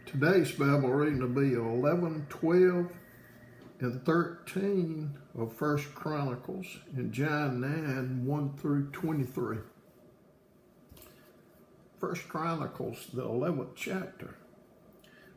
Today's Bible reading will be 11, 12, and 13 of 1 Chronicles and John 9, 1 through 23. 1 Chronicles, the 11th chapter.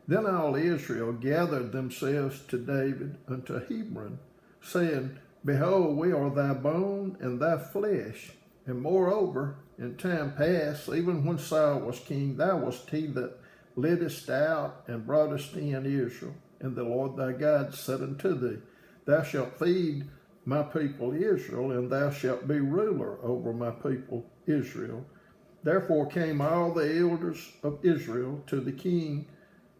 Then all Israel gathered themselves to David unto Hebron, saying, Behold, we are thy bone and thy flesh. And moreover, in time past, even when Saul was king, thou wast he that leddest out and broughtest in Israel. And the Lord thy God said unto thee, Thou shalt feed my people Israel, and thou shalt be ruler over my people Israel. Therefore came all the elders of Israel to the king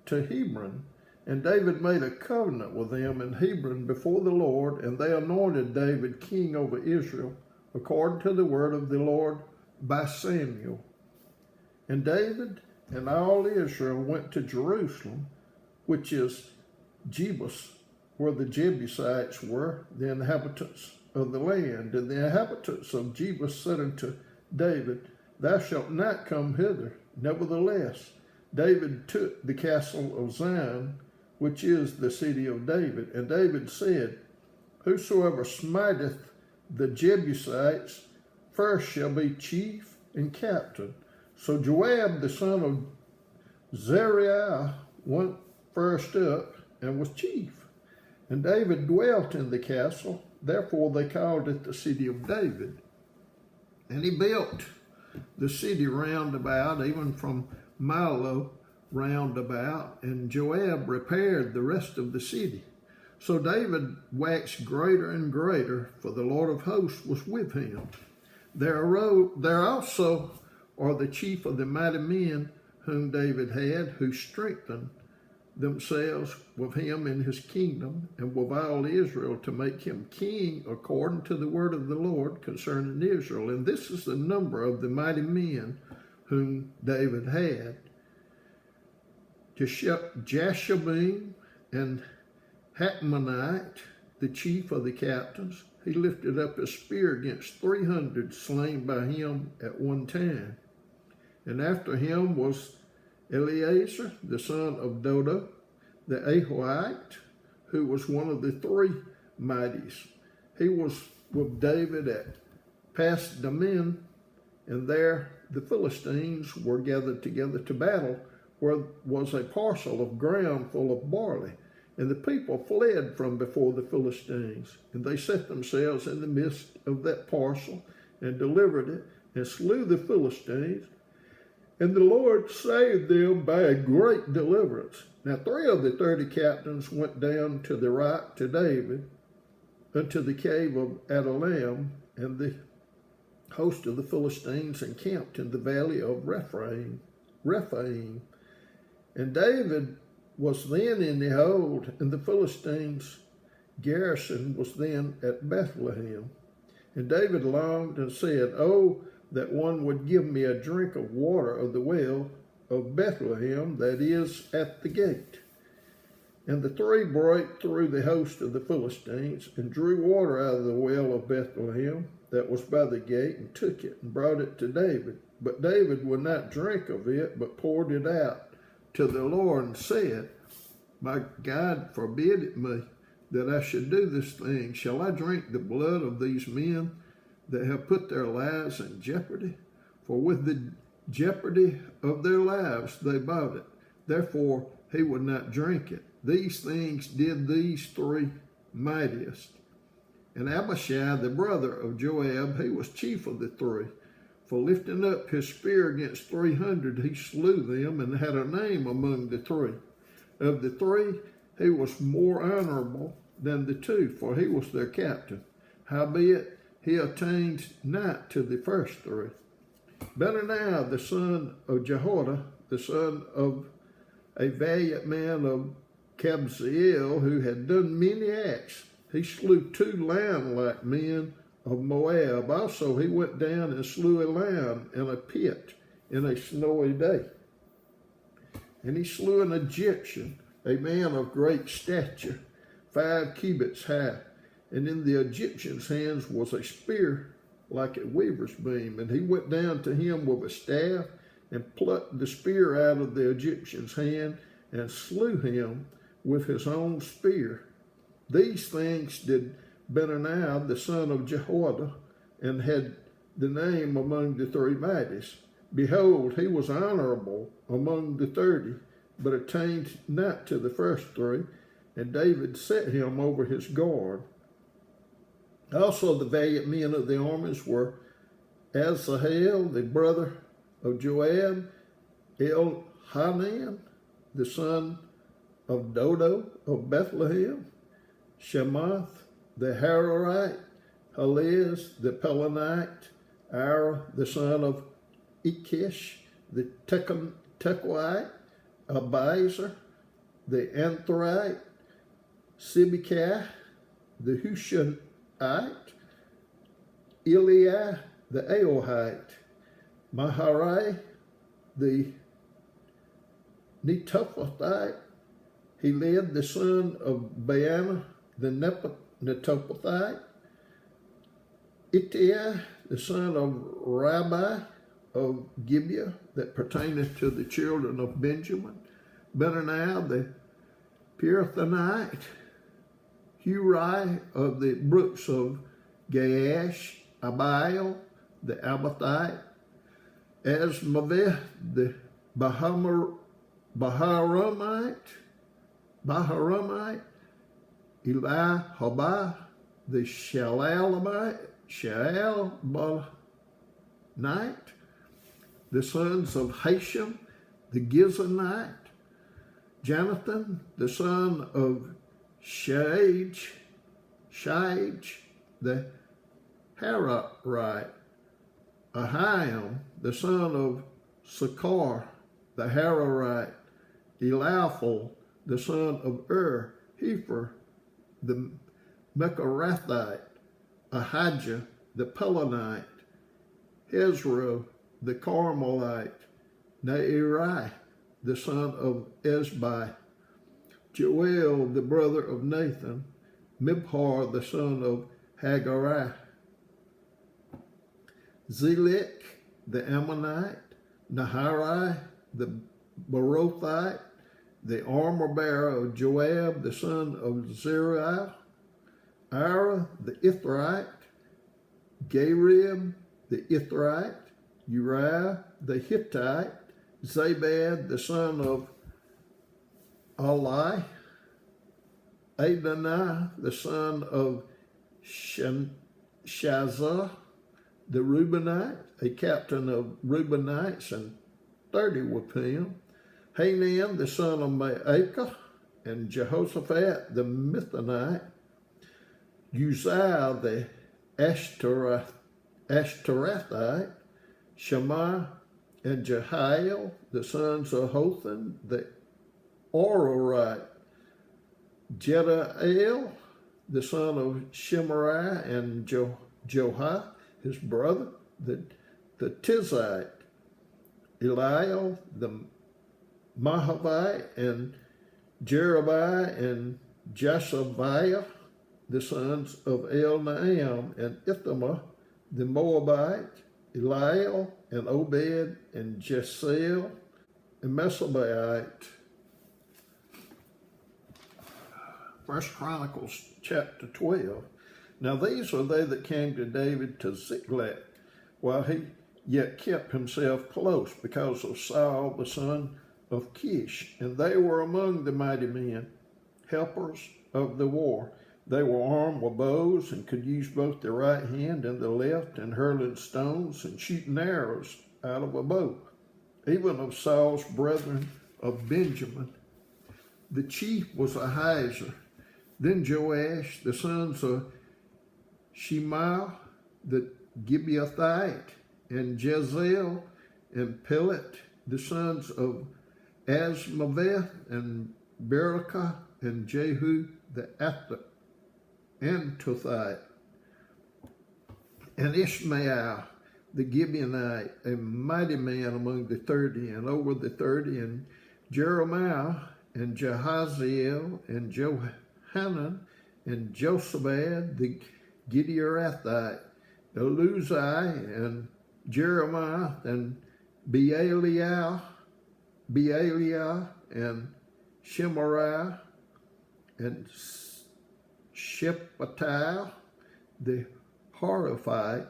to Hebron, and David made a covenant with them in Hebron before the Lord, and they anointed David king over Israel, according to the word of the Lord by Samuel. And David and all Israel went to Jerusalem, which is Jebus, where the Jebusites were, the inhabitants of the land. And the inhabitants of Jebus said unto David, Thou shalt not come hither. Nevertheless, David took the castle of Zion, which is the city of David. And David said, Whosoever smiteth the Jebusites first shall be chief and captain. So Joab, the son of Zeruiah, went first up and was chief. And David dwelt in the castle. Therefore they called it the city of David. And he built the city round about, even from Milo round about, and Joab repaired the rest of the city. So David waxed greater and greater, for the Lord of hosts was with him. There also are the chief of the mighty men whom David had, who strengthened themselves with him in his kingdom and with all Israel to make him king according to the word of the Lord concerning Israel. And this is the number of the mighty men whom David had: Jashabim and Hachmonite, the chief of the captains. He lifted up his spear against 300 slain by him at one time. And after him was Eleazar, the son of Dodo, the Ahohite, who was one of the three mighties. He was with David at Pasdammim, and there the Philistines were gathered together to battle, where was a parcel of ground full of barley. And the people fled from before the Philistines, and they set themselves in the midst of that parcel, and delivered it, and slew the Philistines. And the Lord saved them by a great deliverance. Now 3 of the 30 captains went down to the rock to David, unto the cave of Adullam, and the host of the Philistines encamped in the valley of Rephaim. And David was then in the hold, and the Philistines' garrison was then at Bethlehem. And David longed and said, Oh, that one would give me a drink of water of the well of Bethlehem, that is at the gate. And the 3 brake through the host of the Philistines, and drew water out of the well of Bethlehem that was by the gate, and took it, and brought it to David. But David would not drink of it, but poured it out to the Lord, and said, My God forbid it me, that I should do this thing. Shall I drink the blood of these men that have put their lives in jeopardy? For with the jeopardy of their lives they bought it. Therefore he would not drink it. These things did these 3 mightiest. And Abishai, the brother of Joab, he was chief of the 3. For lifting up his spear against 300, he slew them, and had a name among the 3. Of the 3, he was more honorable than the 2, for he was their captain. Howbeit, he attained not to the first 3. Benaiah, the son of Jehoiada, the son of a valiant man of Kabzeel, who had done many acts, he slew 2 lion-like men of Moab. Also he went down and slew a lion in a pit in a snowy day. And he slew an Egyptian, a man of great stature, 5 cubits high. And in the Egyptian's hands was a spear like a weaver's beam. And he went down to him with a staff, and plucked the spear out of the Egyptian's hand, and slew him with his own spear. These things did Benaiah the son of Jehoiada, and had the name among the 3 mighties. Behold, he was honorable among the 30, but attained not to the first 3, and David set him over his guard. Also the valiant men of the armies were Asahel, the brother of Joab, Elhanan, the son of Dodo of Bethlehem, Shemath, the Hararite, Helez, the Pelonite, Ira, the son of Ikish, the Tekoite, Abiezer, the Anthrite, Sibekah, the Hushaite, Eliah, the Aohite, Maharai, the Netophathite, Heled, the son of Baana, the Netophathite, Ittai, the son of Rabbi of Gibeah, that pertaineth to the children of Benjamin, Benaniah, the Pirathonite, Hurai of the brooks of Gaash, Abiel, the Abathite, Asmaveth, the Baharamite, Elihabah, the Shaalalite, the sons of Hashem, the Gizonite, Jonathan, the son of Shage, the Hararite, Ahiam, the son of Sakar, the Hararite, Eliaphel, the son of Hefer, the Mecharathite, Ahijah, the Pelonite, Hezro, the Carmelite, Naarai, the son of Ezbai, Joel, the brother of Nathan, Mibhar, the son of Hagariah, Zelek, the Ammonite, Naharai, the Barothite, the armor-bearer of Joab, the son of Zeruiah, Ira, the Ithrite, Gareb, the Ithrite, Uriah, the Hittite, Zabad, the son of Ali, Adonai, the son of Shazah, the Reubenite, a captain of Reubenites, and 30 with him, Hanan, the son of Maacah, and Jehoshaphat, the Mithonite, Uzziah, the Ashtorethite, Shammah, and Jehiel, the sons of Hotham, the Ororite, Jediael, the son of Shemariah, and Johah, his brother, the Tizite, Eliel, the Mahavite, and Jerubai, and Jeshaviah, the sons of Elnaam, and Ithamar, the Moabite, Eliel, and Obed, and Jesiel, and Mesabaite. 1 Chronicles chapter 12. Now these are they that came to David to Ziklag, while he yet kept himself close, because of Saul the son of Kish. And they were among the mighty men, helpers of the war. They were armed with bows, and could use both the right hand and the left, in hurling stones and shooting arrows out of a bow, even of Saul's brethren of Benjamin. The chief was Ahijah. Then Joash, the sons of Shemaiah, the Gibeathite, and Jezel, and Pelet, the sons of Asmaveth, and Berekah, and Jehu, the Antothite, and Ishmael, the Gibeonite, a mighty man among the 30, and over the 30, and Jeremiah, and Jehaziel, and Johanan, and Josabad, the Gideorathite, Eluzai, and Jeremiah, and Bealiah, and Shemariah, and Shephatiah the Horophite,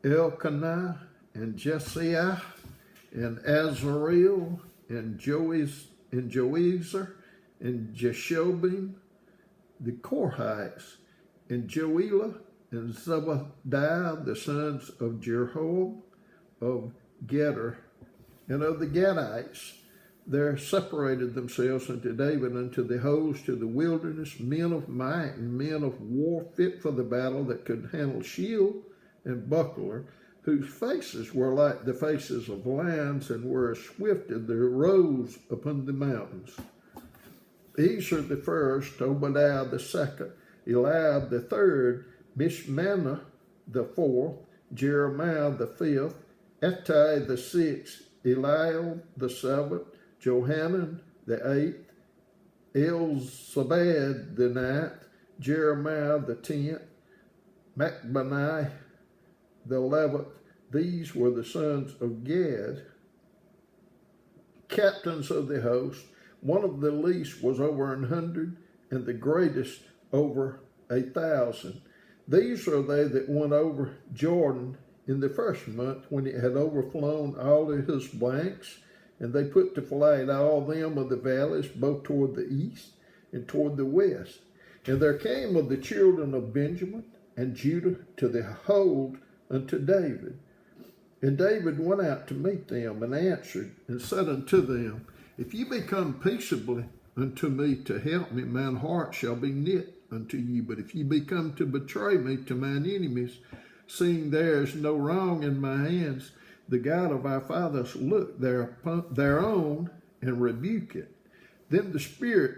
Elkanah, and Jesiah, and Azareel, and Joezer, and Jeshobim, the Korhites, and Joelah, and Zebadiah, the sons of Jeroham, of Geder, and of the Gadites. There separated themselves unto David unto the host to the wilderness, men of might and men of war fit for the battle, that could handle shield and buckler, whose faces were like the faces of lions, and were as swift as the roes upon the mountains. Ezer the first, Obadiah the second, Eliab the third, Mishmannah the fourth, Jeremiah the fifth, Ettai the sixth, Eliel the seventh, Johanan the eighth, Elzabad the ninth, Jeremiah the 10th, Macbani the 11th. These were the sons of Gad, captains of the host. One of the least was over 100, and the greatest over 1,000. These are they that went over Jordan in the first month, when it had overflown all of his banks, and they put to flight all them of the valleys, both toward the east and toward the west. And there came of the children of Benjamin and Judah to the hold unto David. And David went out to meet them, and answered and said unto them, If ye be come peaceably unto me to help me, mine heart shall be knit unto you. But if ye be come to betray me to mine enemies, seeing there is no wrong in my hands, the God of our fathers look thereon and rebuke it. Then the Spirit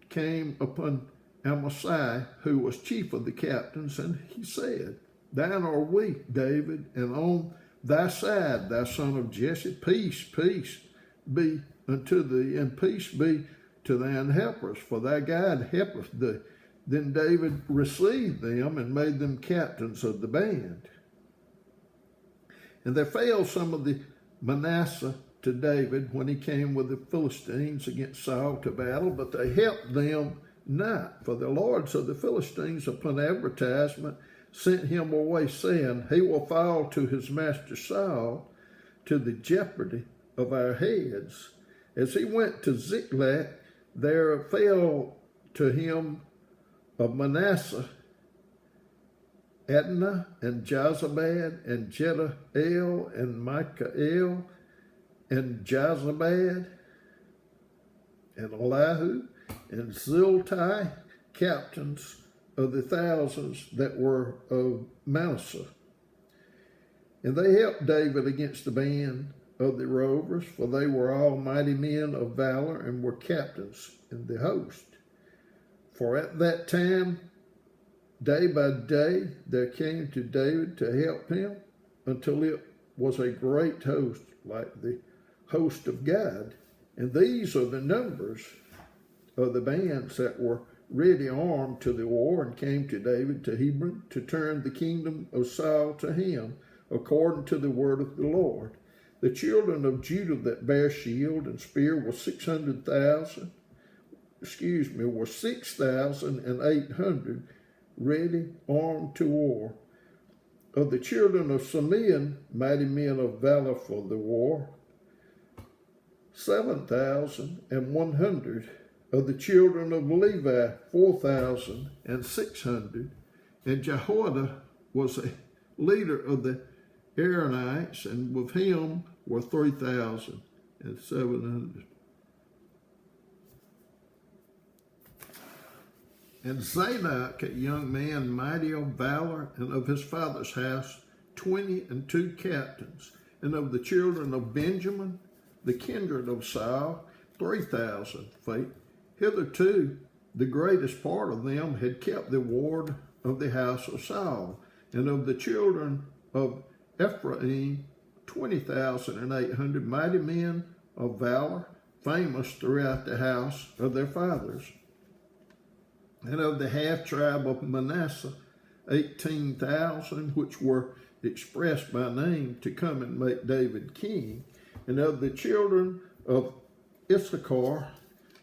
came upon Amasai, who was chief of the captains, and he said, Thine are weak, David, and on thy side, thou son of Jesse, peace be unto thee, and peace be to thine helpers, for thy God helpeth thee. Then David received them and made them captains of the band. And there fell some of the Manasseh to David when he came with the Philistines against Saul to battle, but they helped them not. For the lords of the Philistines upon advertisement sent him away, saying, He will fall to his master Saul, to the jeopardy of our heads. As he went to Ziklag, there fell to him of Manasseh Adnah, and Jozabad, and Jedael, and Michael, and Jozabad, and Elihu, and Ziltai, captains of the thousands that were of Manasseh. And they helped David against the band of the rovers, for they were all mighty men of valor, and were captains in the host. For at that time, day by day, there came to David to help him, until it was a great host, like the host of God. And these are the numbers of the bands that were ready armed to the war, and came to David to Hebron, to turn the kingdom of Saul to him, according to the word of the Lord. The children of Judah that bare shield and spear were 6,800, ready, armed to war. Of the children of Simeon, mighty men of valor for the war, 7,100. Of the children of Levi, 4,600. And Jehoiada was a leader of the Aaronites, and with him were 3,700. And Zadok, a young man mighty of valor, and of his father's house 22 captains. And of the children of Benjamin, the kindred of Saul, 3,000 feet. Hitherto the greatest part of them had kept the ward of the house of Saul. And of the children of Ephraim, 20,800 mighty men of valor, famous throughout the house of their fathers. And of the half tribe of Manasseh, 18,000, which were expressed by name to come and make David king. And of the children of Issachar,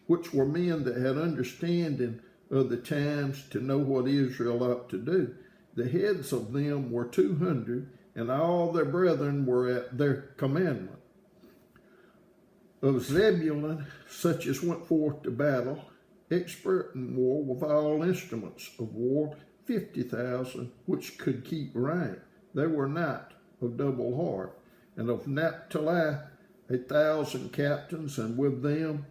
which were men that had understanding of the times to know what Israel ought to do. The heads of them were 200, and all their brethren were at their commandment. Of Zebulun, such as went forth to battle, expert in war with all instruments of war, 50,000, which could keep rank. They were not of double heart. And of Naphtali, 1,000 captains, and with them,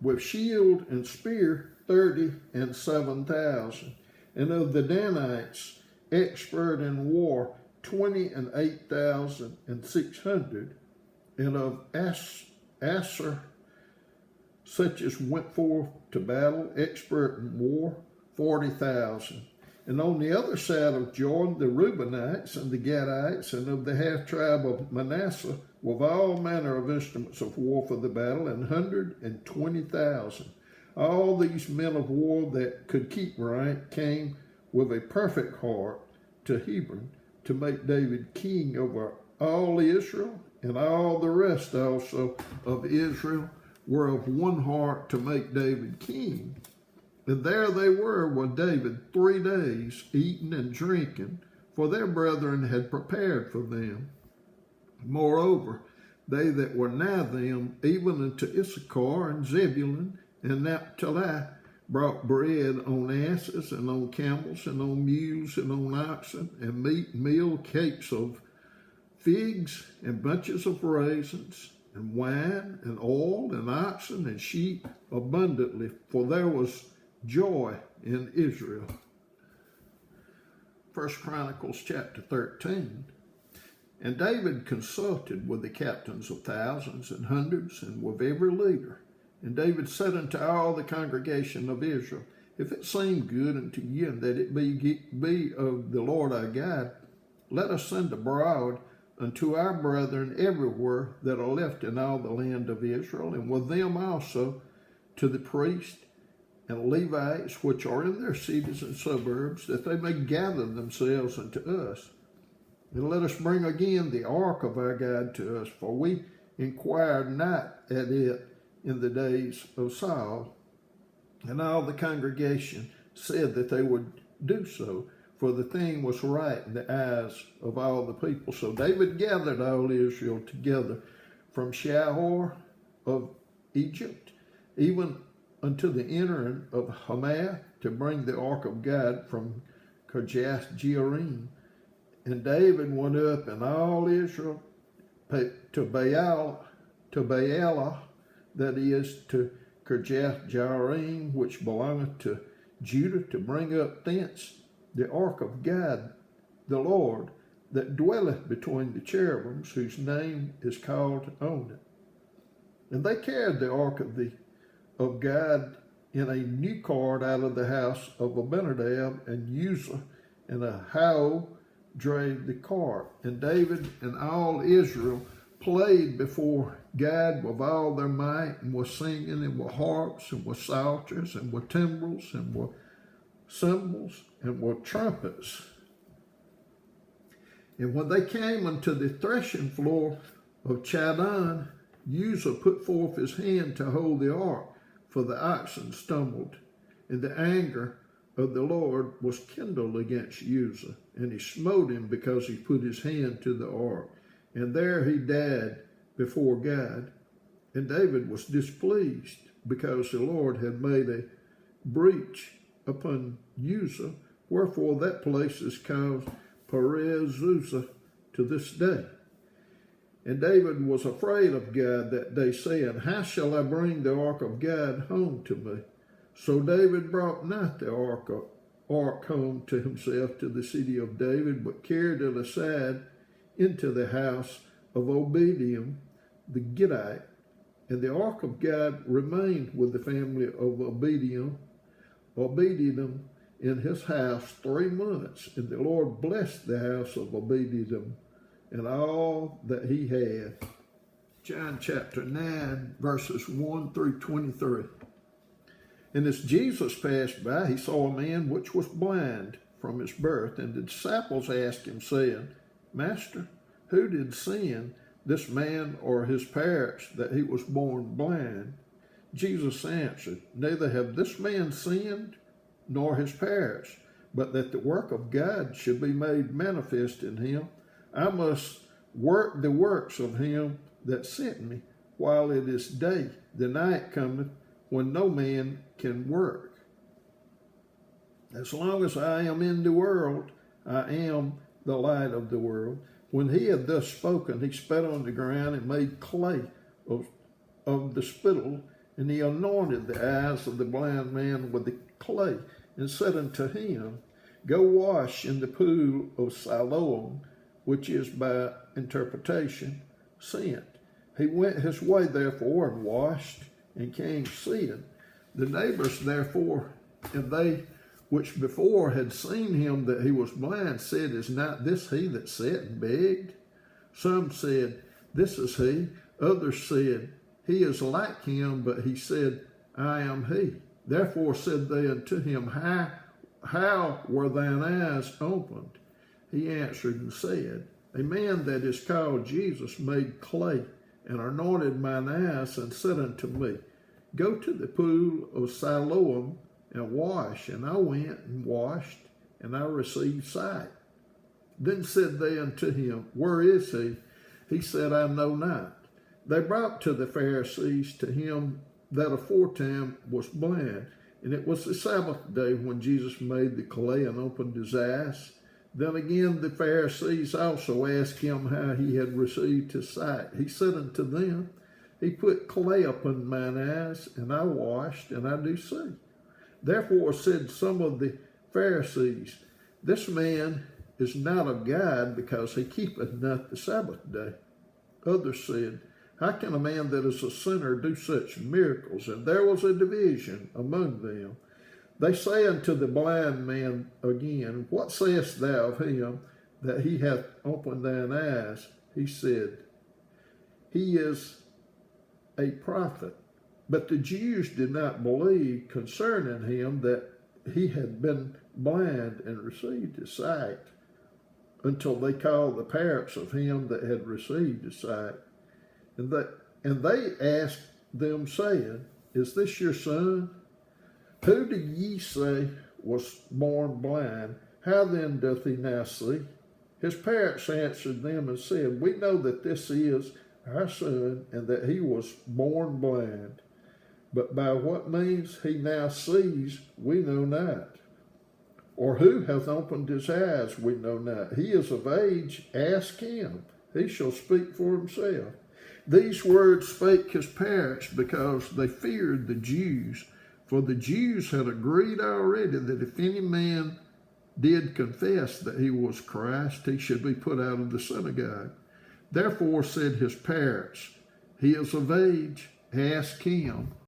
with shield and spear, 30 and 7,000. And of the Danites, expert in war, 20 and 8,600. And of Asher, such as went forth to battle, expert in war, 40,000. And on the other side of Jordan, the Reubenites and the Gadites, and of the half-tribe of Manasseh, with all manner of instruments of war for the battle, 120,000. All these men of war that could keep rank came with a perfect heart to Hebron to make David king over all Israel, and all the rest also of Israel were of one heart to make David king. And there they were with David 3 days, eating and drinking, for their brethren had prepared for them. Moreover, they that were nigh them, even unto Issachar and Zebulun and Naphtali, brought bread on asses and on camels and on mules and on oxen, and meat, meal, cakes of figs and bunches of raisins, and wine and oil and oxen and sheep abundantly, for there was joy in Israel. 1 Chronicles chapter 13. And David consulted with the captains of thousands and hundreds, and with every leader. And David said unto all the congregation of Israel, If it seem good unto you, and that it be of the Lord our God, let us send abroad unto our brethren everywhere that are left in all the land of Israel, and with them also to the priests and Levites which are in their cities and suburbs, that they may gather themselves unto us. And let us bring again the ark of our God to us, for we inquired not at it in the days of Saul. And all the congregation said that they would do so, for the thing was right in the eyes of all the people. So David gathered all Israel together from Shahor of Egypt, even unto the entering of Hamath, to bring the ark of God from Kirjath Jearim. And David went up and all Israel to Baalah, that is, to Kirjath Jearim, which belongeth to Judah, to bring up thence the ark of God, the Lord, that dwelleth between the cherubims, whose name is called on it. And they carried the ark of God in a new cart out of the house of Abinadab, and Uzzah and Ahio drave the cart. And David and all Israel played before God with all their might, and were singing, and with harps, and with psalteries, and with timbrels, and with cymbals, and with trumpets. And when they came unto the threshing floor of Chadon, Uzzah put forth his hand to hold the ark, for the oxen stumbled. And the anger of the Lord was kindled against Uzzah, and he smote him because he put his hand to the ark. And there he died before God. And David was displeased, because the Lord had made a breach upon Uzzah, wherefore that place is called Perez Uzzah to this day. And David was afraid of God that day, saying, How shall I bring the ark of God home to me? So David brought not the ark home to himself to the city of David, but carried it aside into the house of Obediah the Gittite. And the ark of God remained with the family of Obediah in his house 3 months. And the Lord blessed the house of Obediah and all that he had. John chapter 9, verses 1 through 23. And as Jesus passed by, he saw a man which was blind from his birth. And the disciples asked him, saying, Master, who did sin, this man or his parents, that he was born blind? Jesus answered, Neither have this man sinned, nor his parents, but that the work of God should be made manifest in him. I must work the works of him that sent me while it is day. The night cometh when no man can work. As long as I am in the world, I am the light of the world. When he had thus spoken, he spat on the ground and made clay of the spittle, and he anointed the eyes of the blind man with the clay, and said unto him, Go wash in the pool of Siloam, which is by interpretation sent. He went his way therefore and washed, and came seeing. The neighbors therefore, and they which before had seen him that he was blind, said, Is not this he that sat and begged? Some said, This is he. Others said, He is like him. But he said, I am he. Therefore said they unto him, How were thine eyes opened? He answered and said, A man that is called Jesus made clay, and anointed mine eyes, and said unto me, Go to the pool of Siloam, and wash. And I went and washed, and I received sight. Then said they unto him, Where is he? He said, I know not. They brought to the Pharisees to him that aforetime was blind. And it was the Sabbath day when Jesus made the clay and opened his eyes. Then again the Pharisees also asked him how he had received his sight. He said unto them, He put clay upon mine eyes, and I washed, and I do see. Therefore said some of the Pharisees, This man is not of God, because he keepeth not the Sabbath day. Others said, How can a man that is a sinner do such miracles? And there was a division among them. They say unto the blind man again, What sayest thou of him that he hath opened thine eyes? He said, He is a prophet. But the Jews did not believe concerning him that he had been blind and received his sight, until they called the parents of him that had received his sight. And they asked them, saying, Is this your son? Who do ye say was born blind? How then doth he now see? His parents answered them and said, We know that this is our son, and that he was born blind. But by what means he now sees, we know not. Or who hath opened his eyes, we know not. He is of age, ask him. He shall speak for himself. These words spake his parents, because they feared the Jews. For the Jews had agreed already that if any man did confess that he was Christ, he should be put out of the synagogue. Therefore said his parents, He is of age, ask him.